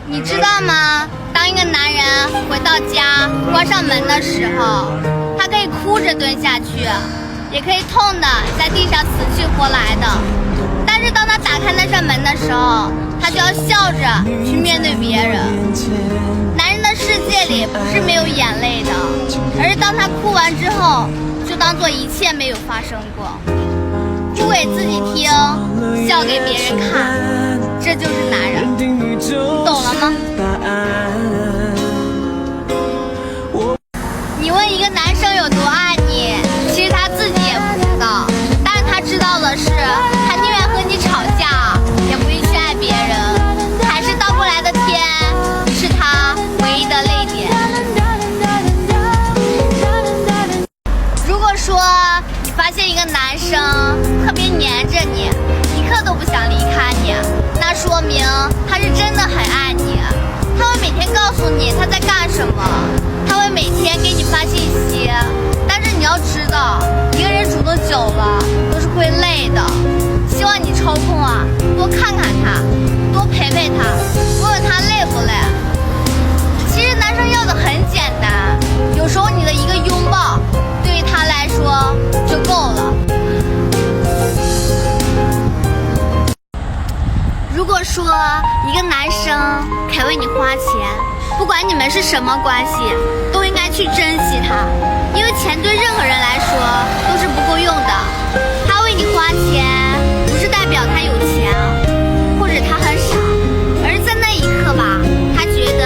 你知道吗？当一个男人回到家关上门的时候，他可以哭着蹲下去，也可以痛的在地上死去活来的。但是当他打开那扇门的时候，他就要笑着去面对别人。男人的世界里不是没有眼泪的，而是当他哭完之后，就当做一切没有发生过。哭给自己听，笑给别人看，这就是男人，你懂了吗？你问一个男生有多爱你，其实他自己也不知道，但是他知道的是，他宁愿和你吵架，也不会去爱别人。还是到不来的天，是他唯一的泪点。如果说你发现一个男生特别黏着你，一刻都不想离开你，那说明他是真的很爱你。他会每天告诉你他在干什么，他会每天给你发信息。但是你要知道，一个人主动久了都是会累的。希望你抽空啊，多看看他，多陪陪他，问问他累不累。其实男生要的很简单，有时候你的一个拥抱对于他来说就够了。如果说一个男生肯为你花钱，不管你们是什么关系，都应该去珍惜他，因为钱对任何人来说都是不够用的。他为你花钱，不是代表他有钱，或者他很傻，而是在那一刻吧，他觉得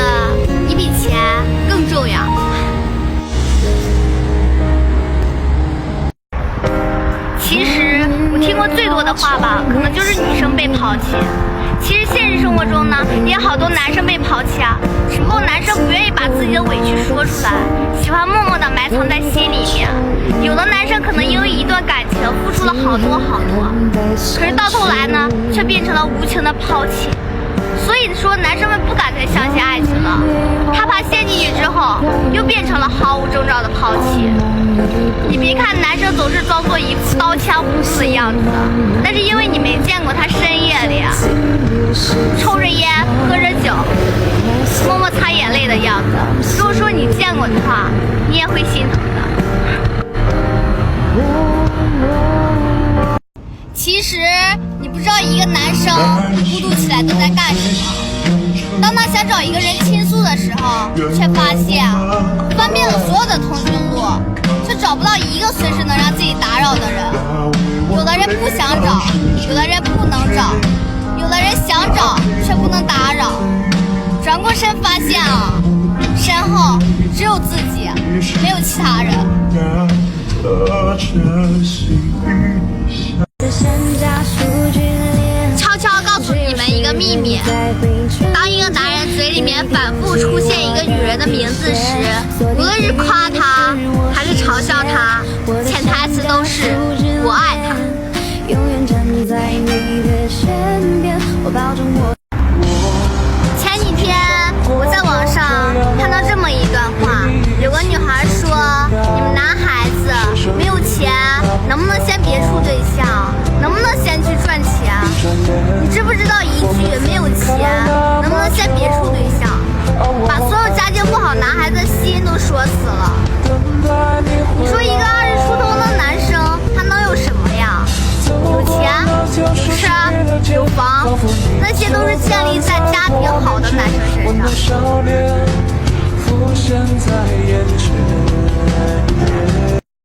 你比钱更重要。其实我听过最多的话吧，可能就是女生被抛弃。其实现实生活中呢，也有好多男生被抛弃啊，只不过男生不愿意把自己的委屈说出来，喜欢默默地埋藏在心里面。有的男生可能因为一段感情付出了好多好多，可是到头来呢，却变成了无情的抛弃。所以说男生们不敢再相信爱情了，他怕陷进去之后又变成了毫无征兆的抛弃。你别看男生总是装作一副刀枪不入的样子，但是因为你没见过他深夜里抽着烟喝着酒默默擦眼泪的样子，如果说你见过的话，你也会心疼的。其实你不知道一个男生孤独起来都在干什么。当他想找一个人倾诉的时候，却发现翻遍了所有的通讯录，却找不到一个随时能让自己打扰的人。有的人不想找，有的人不能找，有的人想找却不能打扰。转过身发现啊，身后只有自己，没有其他人。悄悄告诉你们一个秘密，当一个男人嘴里面反复出现一个女人的名字时，无论是夸她还是嘲笑她，潜台词都是我爱她。前几天我在网上看到这么一段话，有个女孩说，你们男孩子没有钱，能不能先别处对象，能不能先去赚钱？你知不知道一句没有钱能不能先别处对象，把所有家境不好男孩子的心都说死了。你说一个20出头的男生他能有什么呀？有钱有车有房，那些都是建立在家庭好的男生身上。